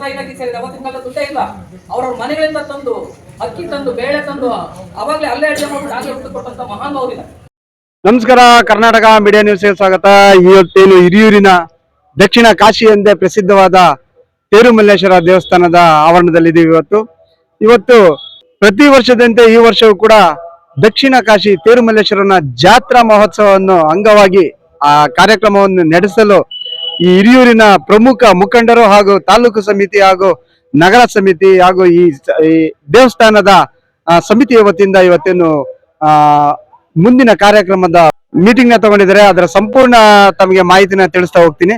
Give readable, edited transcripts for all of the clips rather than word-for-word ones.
ಮುಜರಾಯಿ ಇಲಾಖೆ ಸೇರಿದೆ. ಅವತ್ತಿನ ಕಾಲದ ದುಡ್ಡೇ ಇಲ್ಲ. ಅವ್ರವ್ರ ಮನೆಗಳಿಂದ ತಂದು ಅಕ್ಕಿ ತಂದು ಬೇಳೆ ತಂದು ಅವಾಗಲೇ ಅಲ್ಲೇ ಅಡುಗೆ ಮಾಡ್ಬಿಟ್ಟು ಹಾಗೆ ಊಟ ಕೊಟ್ಟಂತ ಮಹಾನ್ ಅವರಿಲ್ಲ. ನಮಸ್ಕಾರ, ಕರ್ನಾಟಕ ಮೀಡಿಯಾ ನ್ಯೂಸ್ಗೆ ಸ್ವಾಗತ. ಇವತ್ತೇನು ಹಿರಿಯೂರಿನ ದಕ್ಷಿಣ ಕಾಶಿ ಎಂದೇ ಪ್ರಸಿದ್ಧವಾದ ತೇರುಮಲ್ಲೇಶ್ವರ ದೇವಸ್ಥಾನದ ಆವರಣದಲ್ಲಿದ್ದೀವಿ. ಇವತ್ತು ಪ್ರತಿ ವರ್ಷದಂತೆ ಈ ವರ್ಷವೂ ಕೂಡ ದಕ್ಷಿಣ ಕಾಶಿ ತೇರುಮಲ್ಲೇಶ್ವರನ ಜಾತ್ರಾ ಮಹೋತ್ಸವವನ್ನು ಅಂಗವಾಗಿ ಆ ಕಾರ್ಯಕ್ರಮವನ್ನು ನಡೆಸಲು ಈ ಹಿರಿಯೂರಿನ ಪ್ರಮುಖ ಮುಖಂಡರು ಹಾಗೂ ತಾಲೂಕು ಸಮಿತಿ ಹಾಗೂ ನಗರ ಸಮಿತಿ ಹಾಗೂ ಈ ದೇವಸ್ಥಾನದ ಸಮಿತಿಯ ವತಿಯಿಂದ ಇವತ್ತೇನು ಮುಂದಿನ ಕಾರ್ಯಕ್ರಮದ ಮೀಟಿಂಗ್ ನ ತಗೊಂಡಿದ್ದಾರೆ. ಅದರ ಸಂಪೂರ್ಣ ತಮಗೆ ಮಾಹಿತಿನ ತಿಳಿಸ್ತಾ ಹೋಗ್ತೀನಿ.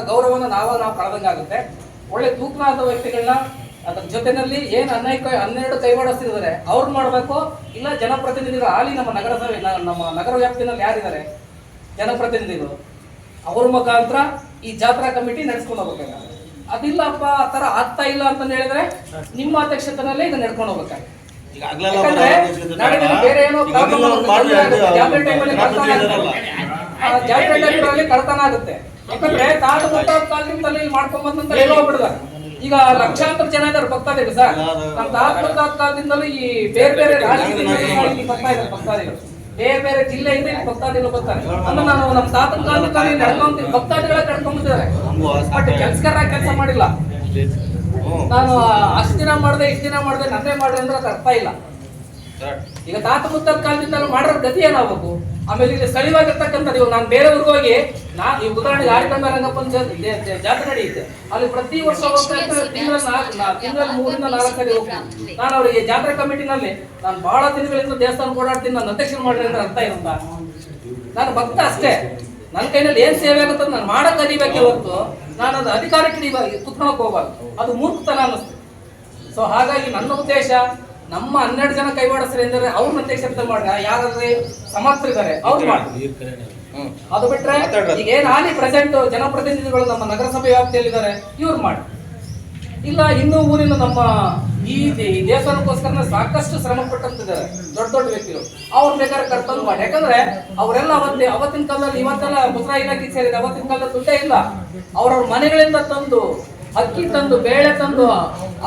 ಗೌರವವನ್ನು ನಾವು ಕಳೆದಂಗಾಗುತ್ತೆ. ಒಳ್ಳೆ ತೂಕನಾದ ವ್ಯಕ್ತಿಗಳನ್ನ ಅದ್ರ ಜೊತೆನಲ್ಲಿ ಏನ್ 12 ಕೈವಾಡಿಸ್ತಿದ್ದಾರೆ ಅವ್ರು ಮಾಡ್ಬೇಕು. ಇಲ್ಲ ಜನಪ್ರತಿನಿಧಿಗಳು ಆಲಿ ನಮ್ಮ ನಗರಸಭೆ ನಮ್ಮ ನಗರ ವ್ಯಾಪ್ತಿನಲ್ಲಿ ಯಾರಿದ್ದಾರೆ ಜನಪ್ರತಿನಿಧಿಗಳು ಅವ್ರ ಮುಖಾಂತರ ಈ ಜಾತ್ರಾ ಕಮಿಟಿ ನಡೆಸ್ಕೊಂಡು ಹೋಗ್ಬೇಕ. ಅದಿಲ್ಲಪ್ಪ ಆ ತರ ಆಗ್ತಾ ಇಲ್ಲ ಅಂತ ಹೇಳಿದ್ರೆ ನಿಮ್ಮ ಅಧ್ಯಕ್ಷತೆನಲ್ಲೇ ಇದನ್ನ ನಡ್ಕೊಂಡು ಹೋಗ್ಬೇಕು. ಬೇರೆ ಏನೋ ಜಾತ್ರೆ ಟೈಮಲ್ಲಿ ಕಳ್ತನ ಆಗುತ್ತೆ. ಯಾಕಂದ್ರೆ ತಾತ ಮುತ್ತಾದ ಕಾಲದಿಂದಲೇ ಇಲ್ಲಿ ಮಾಡ್ಕೊಂಡ್ ಬಂದಂತ ಹೇಳೋಗ್ಬಿಡುದ. ಈಗ ಲಕ್ಷಾಂತರ ಜನ ಇದ್ದಾರೆ ಭಕ್ತಾದಿಗಳು ಸರ್. ನಮ್ಮ ತಾತ ಮುತ್ತಾದ ಕಾಲದಿಂದಲೂ ಈ ಬೇರೆ ಬೇರೆ ರಾಜ್ಯದಿಂದ ಬರ್ತಾ ಇದ್ದಾರೆ ಭಕ್ತಾದಿಗಳು. ಬೇರೆ ಬೇರೆ ಜಿಲ್ಲೆಯಿಂದ ಭಕ್ತಾದಿಗಳು ಬರ್ತಾರೆ. ಅಂದ್ರೆ ನಾನು ನಮ್ಮ ತಾತನ ಕಾಲದಿಂದ ನಡ್ಕೊಂಡ್ ಭಕ್ತಾದಿಗಳ ಕಡ್ಕೊಂಡ್ಬಿಟ್ಟಿದ್ದಾರೆ. ಬಟ್ ಕೆಲ್ಸಗಾರ ಕೆಲಸ ಮಾಡಿಲ್ಲ. ನಾನು ಅಷ್ಟ್ ದಿನ ಮಾಡಿದೆ ಇಷ್ಟ ದಿನ ಮಾಡಿದೆ ನನ್ನೇ ಮಾಡಿದೆ ಅಂದ್ರೆ ಅದು ಅರ್ಥ ಇಲ್ಲ. ಈಗ ತಾತ ಮುತ್ತಾದ ಕಾಲದಿಂದ ಮಾಡೋ ಗತಿ ಏನಾಗಬೇಕು. ಆಮೇಲೆ ಇಲ್ಲಿ ಸ್ಥಳೀಯವಾಗಿರ್ತಕ್ಕಂಥದ್ದು ಇವಾಗ ನಾನು ಬೇರೆ ಊರಿಗೆ ಹೋಗಿ ಈ ಉದಾಹರಣೆಗೆ ಆರಿಕಂಬ ರಂಗಪ್ಪನ ಜಾತ್ರೆ ನಡೆಯುತ್ತೆ. ಅಲ್ಲಿ ಪ್ರತಿ ವರ್ಷ ತಿಂಗಳಲ್ಲಿ 3 ರಿಂದ 4 ಸರಿ ಹೋಗ್ತೀನಿ. ನಾನು ಅವರಿಗೆ ಜಾತ್ರಾ ಕಮಿಟಿನಲ್ಲಿ ನಾನು ಬಹಳ ದಿನಗಳಿಂದ ದೇವಸ್ಥಾನ ಓಡಾಡ್ತೀನಿ, ನಾನು ಅಧ್ಯಕ್ಷರು ಮಾಡ್ರಿ ಅಂತ ಅರ್ಥ ಇರುತ್ತಾ. ನಾನು ಭಕ್ತ ಅಷ್ಟೇ. ನನ್ನ ಕೈನಲ್ಲಿ ಏನ್ ಸೇವೆ ಆಗುತ್ತೆ ನಾನು ಮಾಡಕ್ ಕಲಿಬೇಕೆ ಹೊರತು ನಾನು ಅದು ಅಧಿಕಾರಕ್ಕೆ ಕುತ್ಕೊಳಕ್ ಹೋಗಬಾರ್ದು. ಅದು ಮೂರ್ಖತನ ಅನ್ನಿಸ್ತು. ಸೊ ಹಾಗಾಗಿ ನನ್ನ ಉದ್ದೇಶ ನಮ್ಮ 12 ಜನ ಕೈವಾಡಿಸ್ತಾರೆ ಎಂದರೆ ಅವ್ರನ್ನ ಅಧ್ಯಕ್ಷತೆ ಮಾಡ್ರ ಯಾರಾದ್ರೆ ಸಮರ್ಥರಿದ್ದಾರೆ ಅವ್ರು ಮಾಡಿ. ಅದು ಬಿಟ್ರೆ ಈಗ ಏನ್ ಹಾಲಿ ಪ್ರೆಸೆಂಟ್ ಜನಪ್ರತಿನಿಧಿಗಳು ನಮ್ಮ ನಗರಸಭೆ ವ್ಯಾಪ್ತಿಯಲ್ಲಿದ್ದಾರೆ ಇವ್ರು ಮಾಡಿ. ಇಲ್ಲ ಇನ್ನೂ ಊರಿನ ನಮ್ಮ ಈ ದೇವಸ್ಥಾನಕ್ಕೋಸ್ಕರ ಸಾಕಷ್ಟು ಶ್ರಮ ಪಟ್ಟಂತಿದ್ದಾರೆ ದೊಡ್ಡ ದೊಡ್ಡ ವ್ಯಕ್ತಿಗಳು. ಅವ್ರು ಬೇಕಾದ್ರೆ ಕರ್ತವ್ಯ ಮಾಡಿ. ಯಾಕಂದ್ರೆ ಅವರೆಲ್ಲ ಅವತ್ತಿನ ಕಾಲದಲ್ಲಿ ಇವತ್ತೆಲ್ಲ ಮುಜರಾಯಿ ಇಲಾಖೆ ಸೇರಿದೆ. ಅವತ್ತಿನ ಕಾಲದ ದುಡ್ಡೇ ಇಲ್ಲ. ಅವ್ರವ್ರ ಮನೆಗಳಿಂದ ತಂದು ಅಕ್ಕಿ ತಂದು ಬೇಳೆ ತಂದು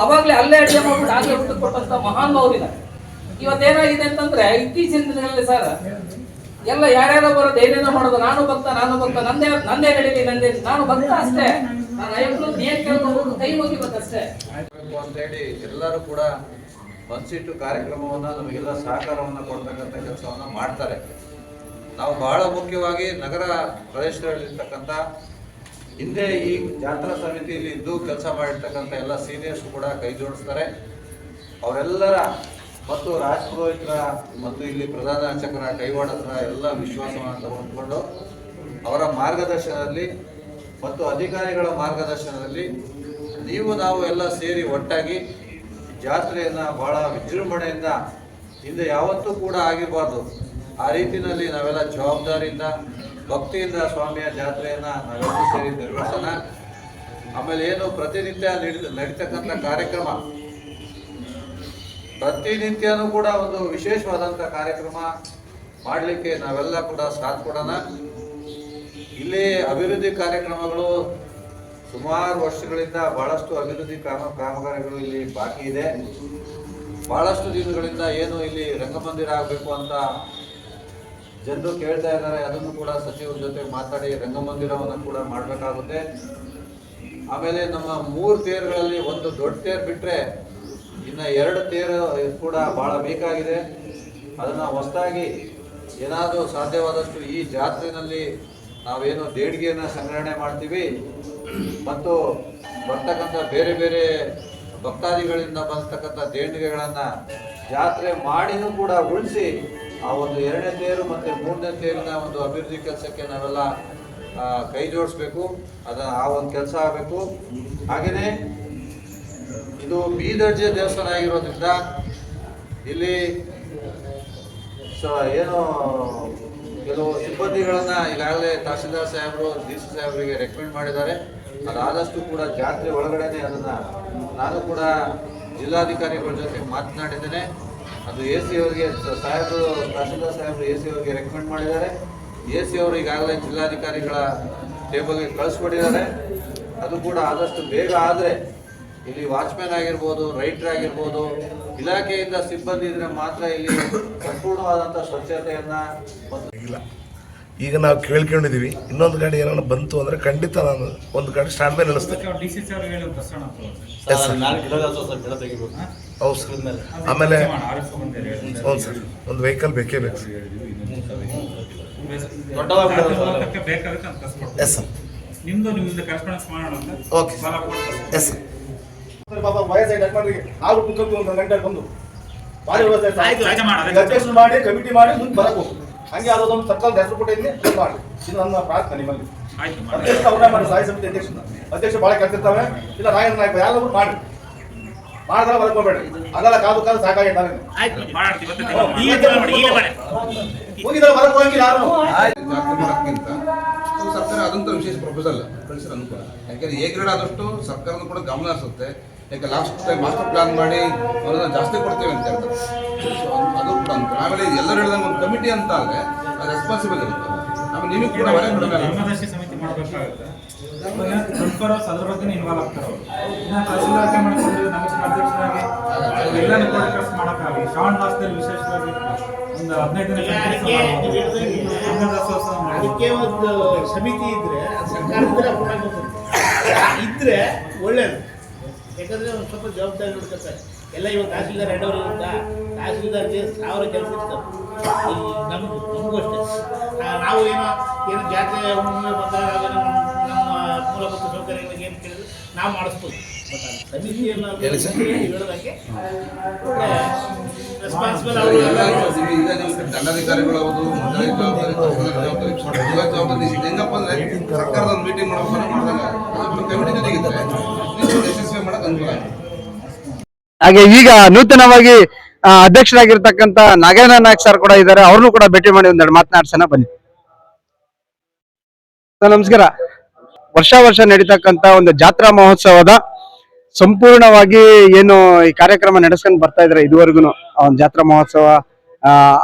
ಅವಾಗಲೇ ಅಲ್ಲೇ ಅಡುಗೆ ಮಾಡ್ಬಿಟ್ಟು ಹಾಗೆ ಊಟ ಕೊಟ್ಟಂತ ಮಹಾನ್ ಅವರಿಲ್ಲ. ಇವತ್ತೇನಾಗಿದೆ ಅಂತಂದ್ರೆ ಇತ್ತೀಚಿನ ದಿನಗಳಲ್ಲಿ ಸರ್ ಎಲ್ಲ ಯಾರ್ಯಾರೋ ಬರೋದು ಏನೇನೋ ಮಾಡೋದು. ನಾನು ಭಕ್ತ ನಂದೇ ನಡೀಲಿ ನಾನು ಭಕ್ತ ಅಷ್ಟೇ. ನಾನು ಏನ್ ಕೇಳ್ಕೊಂಡು ಕೈ ಹೋಗಿ ಬಂದಷ್ಟೇ ಅಂತ ಹೇಳಿ ಎಲ್ಲರೂ ಕೂಡ ಮನಸ್ಸಿಟ್ಟು ಕಾರ್ಯಕ್ರಮವನ್ನ ನಮಗೆಲ್ಲ ಸಹಕಾರವನ್ನ ಕೊಡ್ತಕ್ಕಂಥ ಕೆಲಸವನ್ನ ಮಾಡ್ತಾರೆ. ನಾವು ಬಹಳ ಮುಖ್ಯವಾಗಿ ನಗರ ಪ್ರದೇಶದಲ್ಲಿರ್ತಕ್ಕಂಥ ಹಿಂದೆ ಈ ಜಾತ್ರಾ ಸಮಿತಿಯಲ್ಲಿ ಇದ್ದು ಕೆಲಸ ಮಾಡಿರ್ತಕ್ಕಂಥ ಎಲ್ಲ ಸೀನಿಯರ್ಸ್ ಕೂಡ ಕೈ ಜೋಡಿಸ್ತಾರೆ. ಅವರೆಲ್ಲರ ಮತ್ತು ರಾಜಪುರೋಹಿತರ ಮತ್ತು ಇಲ್ಲಿ ಪ್ರಧಾನ ಅರ್ಚಕರ ಕೈವಾಡರ ಎಲ್ಲ ವಿಶ್ವಾಸವನ್ನು ತೆಗೆದುಕೊಂಡು ಅವರ ಮಾರ್ಗದರ್ಶನದಲ್ಲಿ ಮತ್ತು ಅಧಿಕಾರಿಗಳ ಮಾರ್ಗದರ್ಶನದಲ್ಲಿ ನಾವು ಎಲ್ಲ ಸೇರಿ ಒಟ್ಟಾಗಿ ಜಾತ್ರೆಯನ್ನು ಬಹಳ ವಿಜೃಂಭಣೆಯಿಂದ ಹಿಂದೆ ಯಾವತ್ತೂ ಕೂಡ ಆಗಿರಬಾರ್ದು. ಆ ರೀತಿಯಲ್ಲಿ ನಾವೆಲ್ಲ ಜವಾಬ್ದಾರಿಯಿಂದ ಭಕ್ತಿಯಿಂದ ಸ್ವಾಮಿಯ ಜಾತ್ರೆಯನ್ನು ನಾವೆಲ್ಲರೂ ಸೇರಿ ನಿರ್ವಹಿಸೋಣ. ಆಮೇಲೆ ಏನು ಪ್ರತಿನಿತ್ಯ ನಡೀತಕ್ಕಂಥ ಕಾರ್ಯಕ್ರಮ ಪ್ರತಿನಿತ್ಯನೂ ಕೂಡ ಒಂದು ವಿಶೇಷವಾದಂಥ ಕಾರ್ಯಕ್ರಮ ಮಾಡಲಿಕ್ಕೆ ನಾವೆಲ್ಲ ಕೂಡ ಸಾಥ್ ಕೊಡೋಣ. ಇಲ್ಲಿ ಅಭಿವೃದ್ಧಿ ಕಾರ್ಯಕ್ರಮಗಳು ಸುಮಾರು ವರ್ಷಗಳಿಂದ ಬಹಳಷ್ಟು ಅಭಿವೃದ್ಧಿ ಕಾಮಗಾರಿಗಳು ಇಲ್ಲಿ ಬಾಕಿ ಇದೆ. ಬಹಳಷ್ಟು ದಿನಗಳಿಂದ ಏನು ಇಲ್ಲಿ ರಂಗಮಂದಿರ ಆಗಬೇಕು ಅಂತ ಜನರು ಕೇಳ್ತಾ ಇದ್ದಾರೆ. ಅದನ್ನು ಕೂಡ ಸಚಿವರ ಜೊತೆ ಮಾತಾಡಿ ರಂಗಮಂದಿರವನ್ನು ಕೂಡ ಮಾಡಬೇಕಾಗುತ್ತೆ. ಆಮೇಲೆ ನಮ್ಮ 3 ತೇರುಗಳಲ್ಲಿ ಒಂದು ದೊಡ್ಡ ತೇರು ಬಿಟ್ಟರೆ ಇನ್ನು 2 ತೇರು ಕೂಡ ಭಾಳ ಬೇಕಾಗಿದೆ. ಅದನ್ನು ಹೊಸದಾಗಿ ಏನಾದರೂ ಸಾಧ್ಯವಾದಷ್ಟು ಈ ಜಾತ್ರೆಯಲ್ಲಿ ನಾವೇನು ದೇಣಿಗೆಯನ್ನು ಸಂಗ್ರಹಣೆ ಮಾಡ್ತೀವಿ ಮತ್ತು ಬರ್ತಕ್ಕಂಥ ಬೇರೆ ಬೇರೆ ಭಕ್ತಾದಿಗಳಿಂದ ಬರ್ತಕ್ಕಂಥ ದೇಣಿಗೆಗಳನ್ನು ಜಾತ್ರೆ ಮಾಡಿನೂ ಕೂಡ ಉಳಿಸಿ ಆ ಒಂದು 2ನೇ ತೇರು ಮತ್ತು 3ನೇ ತೇರಿನ ಒಂದು ಅಭಿವೃದ್ಧಿ ಕೆಲಸಕ್ಕೆ ನಾವೆಲ್ಲ ಕೈ ಜೋಡಿಸ್ಬೇಕು. ಆ ಒಂದು ಕೆಲಸ ಆಗಬೇಕು. ಹಾಗೆಯೇ ಇದು ಬಿ ದರ್ಜೆ ದೇವಸ್ಥಾನ ಆಗಿರೋದ್ರಿಂದ ಇಲ್ಲಿ ಏನು ಕೆಲವು ಸಿಬ್ಬಂದಿಗಳನ್ನು ಈಗಾಗಲೇ ತಹಸೀಲ್ದಾರ್ ಸಾಹೇಬರು DC ಸಾಹೇಬರಿಗೆ ರೆಕಮೆಂಡ್ ಮಾಡಿದ್ದಾರೆ. ಅದಾದಷ್ಟು ಕೂಡ ಜಾತ್ರೆ ಒಳಗಡೆನೆ ಅದನ್ನು ನಾನು ಕೂಡ ಜಿಲ್ಲಾಧಿಕಾರಿಗಳ ಜೊತೆ ಮಾತನಾಡಿದ್ದೇನೆ. ಅದು AC ಅವರಿಗೆ ಸಾಹೇಬರು ತಹಸೀಲ್ದಾರ್ ಸಾಹೇಬರು AC ಅವರಿಗೆ ರೆಕಮೆಂಡ್ ಮಾಡಿದ್ದಾರೆ. AC ಅವರು ಈಗಾಗಲೇ ಜಿಲ್ಲಾಧಿಕಾರಿಗಳ ಟೇಬಲ್ಗೆ ಕಳಿಸ್ಕೊಟ್ಟಿದ್ದಾರೆ. ಅದು ಕೂಡ ಆದಷ್ಟು ಬೇಗ ಆದರೆ ಇಲ್ಲಿ ವಾಚ್ಮ್ಯಾನ್ ಆಗಿರ್ಬೋದು, ರೈಟರ್ ಆಗಿರ್ಬೋದು, ಇಲಾಖೆಯಿಂದ ಸಿಬ್ಬಂದಿ ಇದ್ರೆ ಮಾತ್ರ ಇಲ್ಲಿ ಸಂಪೂರ್ಣವಾದಂಥ ಸ್ವಚ್ಛತೆಯನ್ನು ಇಲ್ಲ. ಈಗ ನಾವು ಕೇಳ್ಕೊಂಡಿದ್ದೀವಿ, ಇನ್ನೊಂದು ಗಾಡಿ ಏನಾದ್ರು ಬಂತು ಅಂದರೆ ಖಂಡಿತ ನಾನು ಒಂದು ಗಾಡಿ ಸ್ಟ್ಯಾಂಡ್ ಮೇಲೆ ನಿಲ್ಲಿಸ್ತೇನೆ. ಹೌದು ಸರ್. ಆಮೇಲೆ ಹೌದು ಸರ್, ಒಂದು ವೆಹಿಕಲ್ ಬೇಕೇ ಬೇಕು ಸರ್. Yes sir. ನಿಮ್ದು ಕರೆಸ್ಪಾಂಡೆನ್ಸ್ ಮಾಡೋಣ ಅಂತ. Okay yes sir. ಪಾಪ ವಯಸ್ಸಾಗಿ ಯಜಮಾನರಿಗೆ ನಾವು ಕುತ್ಕೊಂಡು ಒಂದು ಗಂಟೆ ಬಂದು ಭಾರಿ ವ್ಯವಸ್ಥೆ ಮಾಡಿ ಕಮಿಟಿ ಮಾಡಿ ಮುಂದೆ ಬರಬೇಕು. ಹಂಗೆ ಅದೊಂದು ಸರ್ಕಾರದ ಹೆಸರು ಕೊಟ್ಟಿದ್ದೀನಿ ಮಾಡಿ. ಇದು ನನ್ನ ಪ್ರಾರ್ಥನೆ ನಿಮ್ಮಲ್ಲಿ. ಅಧ್ಯಕ್ಷ ಅವ್ರನ್ನ ಮಾಡಿ, ಸಾಯಿ ಸಮಿತಿ ಅಧ್ಯಕ್ಷ ಭಾಳ ಕೆಲಸ ಇರ್ತಾವೆ. ಇಲ್ಲ ರಾಯಣ್ಣ ನಾಯಕ ಯಾರಾದ್ರೂ ಮಾಡಿ ಮಾಡಿದ್ರೆ ಬರ್ಕೋಬೇಡಿ. ಅದೆಲ್ಲ ಕಾದು ಕಾದು ಸಾಕಾಗಿತ್ತು. ಹೋಗಿದ್ರೆ ಬರಕ್ ಹೋಗಿಲ್ಲ ಯಾರು. ಸರ್ಕಾರ ಅದಂತ ವಿಶೇಷ ಪ್ರಪೋಸಲ್ ಕಳಿಸಿದ್ರೆ ಅನುಕೂಲ. ಯಾಕೆಂದ್ರೆ ಎ ಗ್ರೇಡ್ ಆದಷ್ಟು ಸರ್ಕಾರದ ಕೂಡ ಗಮನ ಹರಿಸುತ್ತೆ. ಯಾಕೆ ಲಾಸ್ಟ್ ಟೈಮ್ ಮಾಸ್ಟರ್ ಪ್ಲಾನ್ ಮಾಡಿ ಅವರನ್ನ ಜಾಸ್ತಿ ಕೊಡ್ತೇವೆ ಅಂತ ಹೇಳ್ತಾರೆ. ಅದು ಕೂಡ ಅನುಕೂಲ. ಆಮೇಲೆ ಎಲ್ಲರೂ ಹೇಳಿದಂಗೆ ಒಂದು ಕಮಿಟಿ ಅಂತ ಆದರೆ ಅದು ರೆಸ್ಪಾನ್ಸಿಬಲ್ ಇರುತ್ತೆ. ಆಮೇಲೆ ನೀವು ಕೂಡ ಧರ್ಮದರ್ಶಿ ಸಮಿತಿ ಮಾಡಬೇಕಾಗುತ್ತೆ. ಅದ್ರ ಬಗ್ಗೆ ಇನ್ವಾಲ್ವ್ ಆಗ್ತಾರೆ ಅವರು. ತಹಸೀಲ್ದಾರ್ ಮಾಡ್ಕೊಂಡು ನಮ್ಮ ಅಧ್ಯಕ್ಷರಾಗಿ ಎಲ್ಲಾನು ಕೋರ್ಟ್ ಮಾಡೋಕ್ಕಾಗಲಿ. ಶ್ರಾವಣ ಮಾಸದಲ್ಲಿ ವಿಶೇಷವಾಗಿ ಒಂದು 15 ದಿನ ಅದಕ್ಕೆ ಒಂದು ಸಮಿತಿ ಇದ್ರೆ ಸರ್ಕಾರದಿಂದ ಇದ್ರೆ ಒಳ್ಳೇದು. ಯಾಕಂದ್ರೆ ಒಂದು ಸ್ವಲ್ಪ ಜವಾಬ್ದಾರಿ ನೋಡ್ಕೊತಾರೆ. ಎಲ್ಲ ಇವಾಗ ತಹಸೀಲ್ದಾರ್ ಹೆಡ್ ಅವರು ಇರುತ್ತಾ, ತಹಸೀಲ್ದಾರ್ಗೆ 1000 ಕೆಲಸ ಇರ್ತಾವೆ. ನಮಗೂ ಅಷ್ಟೇ. ನಾವು ಏನು ಜಾತ್ರೆ ಹುಣ್ಣಿಮೆ ಬಂದಾಗ ನಮ್ಮ ಮೂಲಭೂತ ಸೌಕರ್ಯಗಳಿಗೆ ಏನು ಕೇಳಿದ್ರೆ ನಾವು ಮಾಡಿಸ್ಬೋದು. ಬಟ್ ಅದು ಸಮಿತಿಯನ್ನು ಹೇಳೋದಕ್ಕೆ ರೆಸ್ಪಾನ್ಸಿಬಲ್ ದಂಡಾಧಿಕಾರಿಗಳು ಹೌದು, ಜವಾಬ್ದಾರಿ ಹೆಂಗಪ್ಪ ಅಂದ್ರೆ ಸರ್ಕಾರದ ಒಂದು ಮೀಟಿಂಗ್ ಮಾಡಬೇಕು, ಕಮಿಟಿ ಜೊತೆಗಿದ್ದಾರೆ ಯಶಸ್ವಿ ಮಾಡಕ್ ಅನುಕೂಲ. ಹಾಗೆ ಈಗ ನೂತನವಾಗಿ ಅಧ್ಯಕ್ಷರಾಗಿರ್ತಕ್ಕಂಥ ನಾಗೇಂದ್ರ ನಾಯಕ್ ಸರ್ ಕೂಡ ಇದ್ದಾರೆ. ಅವ್ರನ್ನು ಕೂಡ ಭೇಟಿ ಮಾಡಿ ಒಂದೆರಡು ಮಾತನಾಡ್ಸೋಣ ಬನ್ನಿ. ಸರ್ ನಮಸ್ಕಾರ. ವರ್ಷ ನಡೀತಕ್ಕಂಥ ಒಂದು ಜಾತ್ರಾ ಮಹೋತ್ಸವದ ಸಂಪೂರ್ಣವಾಗಿ ಏನು ಈ ಕಾರ್ಯಕ್ರಮ ನಡೆಸ್ಕೊಂಡು ಬರ್ತಾ ಇದ್ದಾರೆ ಇದುವರೆಗೂ ಒಂದು ಜಾತ್ರಾ ಮಹೋತ್ಸವ,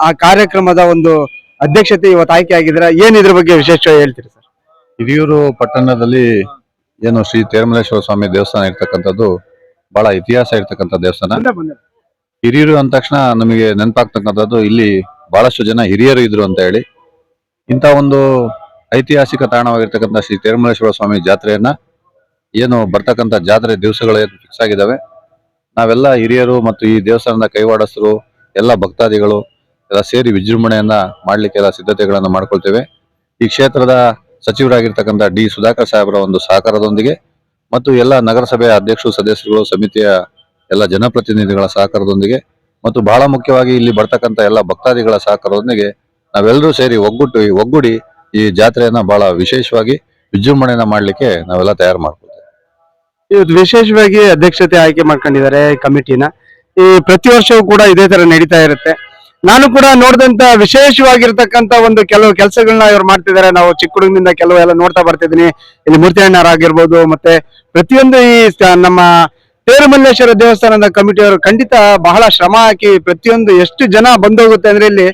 ಆ ಕಾರ್ಯಕ್ರಮದ ಒಂದು ಅಧ್ಯಕ್ಷತೆ ಇವತ್ತು ಆಯ್ಕೆ ಆಗಿದ್ರೆ ಏನ್ ಇದ್ರ ಬಗ್ಗೆ ವಿಶೇಷವಾಗಿ ಹೇಳ್ತೀರಿ ಸರ್? ಹಿರಿಯೂರು ಪಟ್ಟಣದಲ್ಲಿ ಏನು ಶ್ರೀ ತೇರುಮಲ್ಲೇಶ್ವರ ಸ್ವಾಮಿ ದೇವಸ್ಥಾನ ಇರ್ತಕ್ಕಂಥದ್ದು ಬಹಳ ಇತಿಹಾಸ ಇರ್ತಕ್ಕಂಥ ದೇವಸ್ಥಾನ. ಹಿರಿಯೂರು ಅಂದ ತಕ್ಷಣ ನಮಗೆ ನೆನಪಾಗ್ತಕ್ಕಂಥದ್ದು ಇಲ್ಲಿ ಬಹಳಷ್ಟು ಜನ ಹಿರಿಯರು ಇದ್ರು ಅಂತ ಹೇಳಿ. ಇಂಥ ಒಂದು ಐತಿಹಾಸಿಕ ತಾಣವಾಗಿರ್ತಕ್ಕಂಥ ಶ್ರೀ ತೇರುಮಲ್ಲೇಶ್ವರ ಸ್ವಾಮಿ ಜಾತ್ರೆಯನ್ನ ಏನು ಬರ್ತಕ್ಕಂಥ ಜಾತ್ರೆ ದಿವಸಗಳು ಏನು ಫಿಕ್ಸ್ ಆಗಿದ್ದಾವೆ, ನಾವೆಲ್ಲ ಹಿರಿಯರು ಮತ್ತು ಈ ದೇವಸ್ಥಾನದ ಕೈವಾಡಸ್ಥರು ಎಲ್ಲ ಭಕ್ತಾದಿಗಳು ಎಲ್ಲ ಸೇರಿ ವಿಜೃಂಭಣೆಯನ್ನ ಮಾಡ್ಲಿಕ್ಕೆ ಎಲ್ಲ ಸಿದ್ಧತೆಗಳನ್ನು ಮಾಡ್ಕೊಳ್ತೇವೆ. ಈ ಕ್ಷೇತ್ರದ ಸಚಿವರಾಗಿರ್ತಕ್ಕಂಥ ಡಿ ಸುಧಾಕರ್ ಸಾಹೇಬರ ಒಂದು ಸಹಕಾರದೊಂದಿಗೆ ಮತ್ತು ಎಲ್ಲ ನಗರಸಭೆಯ ಅಧ್ಯಕ್ಷರು, ಸದಸ್ಯರುಗಳು, ಸಮಿತಿಯ ಎಲ್ಲ ಜನಪ್ರತಿನಿಧಿಗಳ ಸಹಕಾರದೊಂದಿಗೆ ಮತ್ತು ಬಹಳ ಮುಖ್ಯವಾಗಿ ಇಲ್ಲಿ ಬರ್ತಕ್ಕಂಥ ಎಲ್ಲ ಭಕ್ತಾದಿಗಳ ಸಹಕಾರದೊಂದಿಗೆ ನಾವೆಲ್ಲರೂ ಸೇರಿ ಒಗ್ಗೂಡಿ ಈ ಜಾತ್ರೆಯನ್ನ ಬಹಳ ವಿಶೇಷವಾಗಿ ವಿಜೃಂಭಣೆಯನ್ನ ಮಾಡ್ಲಿಕ್ಕೆ ನಾವೆಲ್ಲ ತಯಾರು ಮಾಡ್ಕೊಳ್ತೇವೆ. ಇವತ್ತು ವಿಶೇಷವಾಗಿ ಅಧ್ಯಕ್ಷತೆ ಆಯ್ಕೆ ಮಾಡ್ಕೊಂಡಿದ್ದಾರೆ ಕಮಿಟಿನ. ಈ ಪ್ರತಿ ವರ್ಷವೂ ಕೂಡ ಇದೇ ತರ ನಡೀತಾ ಇರುತ್ತೆ. ನಾನು ಕೂಡ ನೋಡಿದಂತ ವಿಶೇಷವಾಗಿರ್ತಕ್ಕಂಥ ಒಂದು ಕೆಲವು ಕೆಲಸಗಳನ್ನ ಇವ್ರು ಮಾಡ್ತಿದ್ದಾರೆ. ನಾವು ಚಿಕ್ಕ ಹುಡುಗನಿಂದ ಕೆಲವು ಎಲ್ಲ ನೋಡ್ತಾ ಬರ್ತಿದ್ದೀನಿ. ಇಲ್ಲಿ ಮೂರ್ತಿ ಅಣ್ಣರಾಗಿರ್ಬೋದು, ಮತ್ತೆ ಪ್ರತಿಯೊಂದು ಈ ನಮ್ಮ ತೇರುಮಲ್ಲೇಶ್ವರ ದೇವಸ್ಥಾನದ ಕಮಿಟಿಯವರು ಖಂಡಿತ ಬಹಳ ಶ್ರಮ ಹಾಕಿ ಪ್ರತಿಯೊಂದು ಎಷ್ಟು ಜನ ಬಂದೋಗುತ್ತೆ ಅಂದ್ರೆ ಇಲ್ಲಿ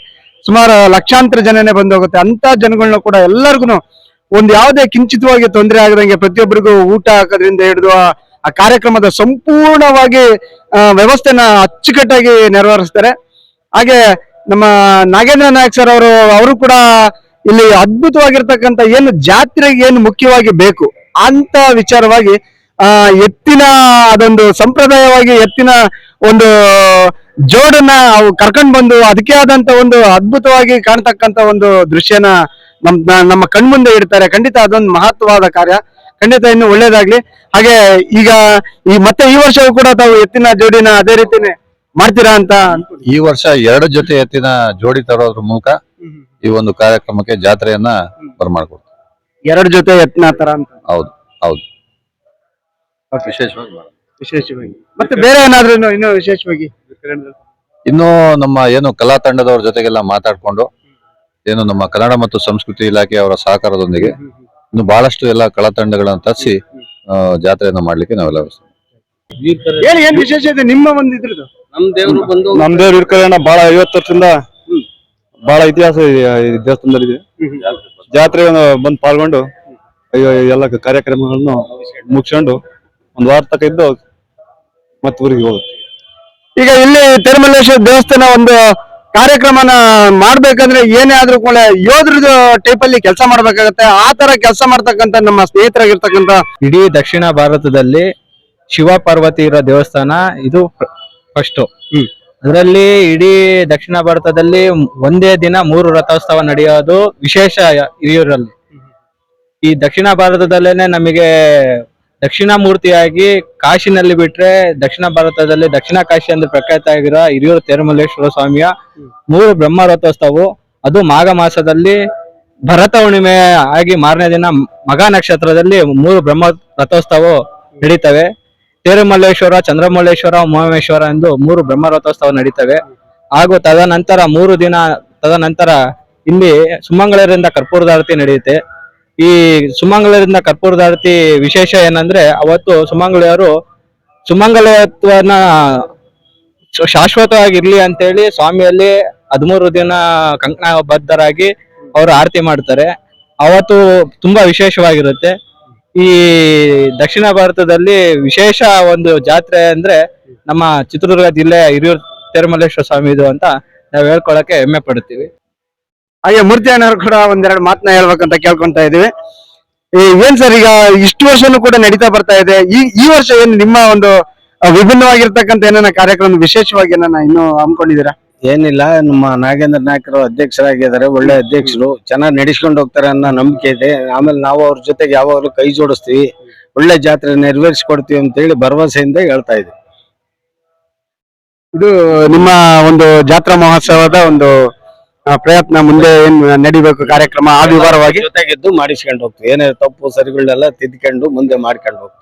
ಸುಮಾರು ಲಕ್ಷಾಂತರ ಜನನೇ ಬಂದೋಗುತ್ತೆ. ಅಂತ ಜನಗಳನ್ನ ಕೂಡ ಎಲ್ಲರಿಗೂ ಒಂದು ಯಾವುದೇ ಕಿಂಚಿತವಾಗಿ ತೊಂದರೆ ಆಗದಂಗೆ ಪ್ರತಿಯೊಬ್ಬರಿಗೂ ಊಟ ಹಾಕೋದ್ರಿಂದ ಹಿಡಿದು ಆ ಕಾರ್ಯಕ್ರಮದ ಸಂಪೂರ್ಣವಾಗಿ ವ್ಯವಸ್ಥೆನ ಅಚ್ಚುಕಟ್ಟಾಗಿ ನೆರವೇರಿಸ್ತಾರೆ. ಹಾಗೆ ನಮ್ಮ ನಾಗೇಂದ್ರ ನಾಯಕ್ ಸರ್ ಅವರು ಕೂಡ ಇಲ್ಲಿ ಅದ್ಭುತವಾಗಿರ್ತಕ್ಕಂಥ ಏನು ಜಾತ್ರೆಗೆ ಏನು ಮುಖ್ಯವಾಗಿ ಬೇಕು ಅಂತ ವಿಚಾರವಾಗಿ ಎತ್ತಿನ ಅದೊಂದು ಸಂಪ್ರದಾಯವಾಗಿ ಎತ್ತಿನ ಒಂದು ಜೋಡನ್ನ ಅವು ಕರ್ಕೊಂಡ್ ಬಂದು ಅದಕ್ಕೆ ಆದಂತ ಒಂದು ಅದ್ಭುತವಾಗಿ ಕಾಣ್ತಕ್ಕಂಥ ಒಂದು ದೃಶ್ಯನ ನಮ್ಮ ಕಣ್ಮುಂದೆ ಇಡ್ತಾರೆ. ಖಂಡಿತ ಅದೊಂದು ಮಹತ್ವವಾದ ಕಾರ್ಯ. ಖಂಡಿತ ಇನ್ನು ಒಳ್ಳೇದಾಗ್ಲಿ. ಹಾಗೆ ಈಗ ಮತ್ತೆ ಈ ವರ್ಷವೂ ಕೂಡ ತಾವು ಎತ್ತಿನ ಜೋಡಿನ ಅದೇ ರೀತಿನೇ ಮಾಡ್ತೀರಾ ಅಂತ ಈ ವರ್ಷ 2 ಜೊತೆ ಎತ್ತಿನ ಜೋಡಿ ತರೋದ್ರ ಮೂಲಕ ಈ ಒಂದು ಕಾರ್ಯಕ್ರಮಕ್ಕೆ ಜಾತ್ರೆಯನ್ನ ಬರ್ಮಾಡ್ಕೊಡ್ತೀವಿ. 2 ಜೊತೆ ಎತ್ತಿನ ತರ ಅಂತ ಹೌದು ಹೌದು ವಿಶೇಷವಾಗಿ ವಿಶೇಷವಾಗಿ. ಮತ್ತೆ ಬೇರೆ ಏನಾದ್ರೂ ಇನ್ನು ವಿಶೇಷವಾಗಿ ಇನ್ನು ನಮ್ಮ ಏನು ಕಲಾ ತಂಡದವ್ರ ಜೊತೆಗೆಲ್ಲ ಮಾತಾಡ್ಕೊಂಡು ಏನು ನಮ್ಮ ಕನ್ನಡ ಮತ್ತು ಸಂಸ್ಕೃತಿ ಇಲಾಖೆ ಅವರ ಸಹಕಾರದೊಂದಿಗೆ ಇನ್ನು ಬಹಳಷ್ಟು ಎಲ್ಲ ಕಲಾ ತಂಡಗಳನ್ನ ತರಿಸಿ ಜಾತ್ರೆಯನ್ನ ಮಾಡ್ಲಿಕ್ಕೆ ನಾವೆಲ್ಲ ಏನ್ ವಿಶೇಷ ಇದೆ ನಿಮ್ಮ ಒಂದು ಇದ್ರದ್ದು? ನಮ್ ದೇವ್ರು ಇರ್ಕೊಳ್ಳೋಣ ಬಹಳ 50 ವರ್ಷದಿಂದ ಬಹಳ ಇತಿಹಾಸ ಈ ದೇವಸ್ಥಾನದಲ್ಲಿ ಇದೆ. ಜಾತ್ರೆ ಬಂದು ಪಾಲ್ಗೊಂಡು ಎಲ್ಲ ಕಾರ್ಯಕ್ರಮಗಳನ್ನು ಮುಗಿಸ್ಕೊಂಡು ಒಂದು ವಾರ ತನಕ ಇದ್ದು ಮತ್ತೆ ಊರಿಗೆ ಹೋಗುತ್ತೆ. ಈಗ ಇಲ್ಲಿ ತಿರುಮಲೇಶ್ವರ ದೇವಸ್ಥಾನ ಒಂದು ಕಾರ್ಯಕ್ರಮನ ಮಾಡ್ಬೇಕಂದ್ರೆ ಏನೇ ಆದ್ರೂ ಕೂಡ ಯೋಧರದ ಟೈಪ್ ಅಲ್ಲಿ ಕೆಲಸ ಮಾಡ್ಬೇಕಾಗತ್ತೆ. ಆ ತರ ಕೆಲಸ ಮಾಡ್ತಕ್ಕಂತ ನಮ್ಮ ಸ್ನೇಹಿತರಾಗಿರ್ತಕ್ಕಂತ ಇಡೀ ದಕ್ಷಿಣ ಭಾರತದಲ್ಲಿ ಶಿವ ಪಾರ್ವತಿ ಇರೋ ದೇವಸ್ಥಾನ ಇದು ಫಸ್ಟ್. ಅದರಲ್ಲಿ ಇಡೀ ದಕ್ಷಿಣ ಭಾರತದಲ್ಲಿ ಒಂದೇ ದಿನ 3 ರಥೋತ್ಸವ ನಡೆಯೋದು ವಿಶೇಷ ಹಿರಿಯೂರಲ್ಲಿ. ಈ ದಕ್ಷಿಣ ಭಾರತದಲ್ಲೇನೆ ನಮಗೆ ದಕ್ಷಿಣ ಮೂರ್ತಿಯಾಗಿ ಕಾಶಿನಲ್ಲಿ ಬಿಟ್ರೆ ದಕ್ಷಿಣ ಭಾರತದಲ್ಲಿ ದಕ್ಷಿಣ ಕಾಶಿ ಅಂದ್ರೆ ಪ್ರಖ್ಯಾತ ಆಗಿರೋ ಹಿರಿಯೂರು ತಿರುಮಲೇಶ್ವರ ಸ್ವಾಮಿಯ 3 ಬ್ರಹ್ಮ ರಥೋತ್ಸವ. ಅದು ಮಾಘ ಮಾಸದಲ್ಲಿ ಭರತ ಹುಣ್ಣಿಮೆ ಆಗಿ ಮಾರನೇ ದಿನ ಮಘ ನಕ್ಷತ್ರದಲ್ಲಿ 3 ಬ್ರಹ್ಮ ರಥೋತ್ಸವ ನಡೀತವೆ. ತಿರುಮಲ್ಲೇಶ್ವರ, ಚಂದ್ರಮಲ್ಲೇಶ್ವರ, ಉಮಾಮೇಶ್ವರ ಎಂದು 3 ಬ್ರಹ್ಮ ರಥೋತ್ಸವ ನಡೀತವೆ. ಹಾಗೂ ತದನಂತರ 3 ದಿನ ತದನಂತರ ಇಲ್ಲಿ ಸುಮಂಗಳೂರಿಂದ ಕರ್ಪೂರದಾರತಿ ನಡೆಯುತ್ತೆ. ಈ ಸುಮಂಗಳೂರಿಂದ ಕರ್ಪೂರದಾರತಿ ವಿಶೇಷ ಏನಂದ್ರೆ ಅವತ್ತು ಸುಮಂಗಳೂರು ಸುಮಂಗಲತ್ವನ ಶಾಶ್ವತವಾಗಿರ್ಲಿ ಅಂತೇಳಿ ಸ್ವಾಮಿಯಲ್ಲಿ 13 ದಿನ ಕಂಕಣಬದ್ಧರಾಗಿ ಅವರು ಆರತಿ ಮಾಡ್ತಾರೆ. ಅವತ್ತು ತುಂಬಾ ವಿಶೇಷವಾಗಿರುತ್ತೆ. ಈ ದಕ್ಷಿಣ ಭಾರತದಲ್ಲಿ ವಿಶೇಷ ಒಂದು ಜಾತ್ರೆ ಅಂದ್ರೆ ನಮ್ಮ ಚಿತ್ರದುರ್ಗ ಜಿಲ್ಲೆ ಹಿರಿಯೂರು ತಿರುಮಲೇಶ್ವರ ಸ್ವಾಮಿದು ಅಂತ ನಾವು ಹೇಳ್ಕೊಳಕ್ಕೆ ಹೆಮ್ಮೆ ಪಡ್ತೀವಿ. ಹಾಗೆ ಮೂರ್ತಿ ಅಣ್ಣವ್ರು ಕೂಡ ಒಂದೆರಡು ಮಾತನ್ನ ಹೇಳ್ಬೇಕಂತ ಕೇಳ್ಕೊಂತ ಇದೀವಿ. ಏನ್ ಸರ್, ಈಗ ಇಷ್ಟು ವರ್ಷನೂ ಕೂಡ ನಡೀತಾ ಬರ್ತಾ ಇದೆ. ಈ ವರ್ಷ ಏನ್ ನಿಮ್ಮ ಒಂದು ವಿಭಿನ್ನವಾಗಿರ್ತಕ್ಕಂಥ ಏನಾನ ಕಾರ್ಯಕ್ರಮ ವಿಶೇಷವಾಗಿ ಏನಾನ ಇನ್ನು ಹಮ್ಮಿಕೊಂಡಿದ್ದೀರಾ? ಏನಿಲ್ಲ, ನಮ್ಮ ನಾಗೇಂದ್ರ ನಾಯಕರು ಅಧ್ಯಕ್ಷರಾಗಿದ್ದಾರೆ. ಒಳ್ಳೆ ಅಧ್ಯಕ್ಷರು, ಚೆನ್ನಾಗಿ ನಡೆಸ್ಕೊಂಡು ಹೋಗ್ತಾರೆ ಅನ್ನೋ ನಂಬಿಕೆ ಇದೆ. ಆಮೇಲೆ ನಾವು ಅವ್ರ ಜೊತೆಗೆ ಯಾವಾಗಲೂ ಕೈ ಜೋಡಿಸ್ತೀವಿ, ಒಳ್ಳೆ ಜಾತ್ರೆ ನೆರವೇರಿಸ್ಕೊಡ್ತೀವಿ ಅಂತೇಳಿ ಭರವಸೆಯಿಂದ ಹೇಳ್ತಾ ಇದ್ದೀವಿ. ಇದು ನಿಮ್ಮ ಒಂದು ಜಾತ್ರಾ ಮಹೋತ್ಸವದ ಒಂದು ಪ್ರಯತ್ನ, ಮುಂದೆ ಏನ್ ನಡಿಬೇಕು ಕಾರ್ಯಕ್ರಮ ಆ ವಿವರವಾಗಿ ಜೊತೆಗಿದ್ದು ಮಾಡಿಸ್ಕೊಂಡು ಹೋಗ್ತೀವಿ. ಏನೇ ತಪ್ಪು ಸರಿಗಳನ್ನೆಲ್ಲ ತಿದ್ಕೊಂಡು ಮುಂದೆ ಮಾಡ್ಕೊಂಡು ಹೋಗ್ತೀವಿ.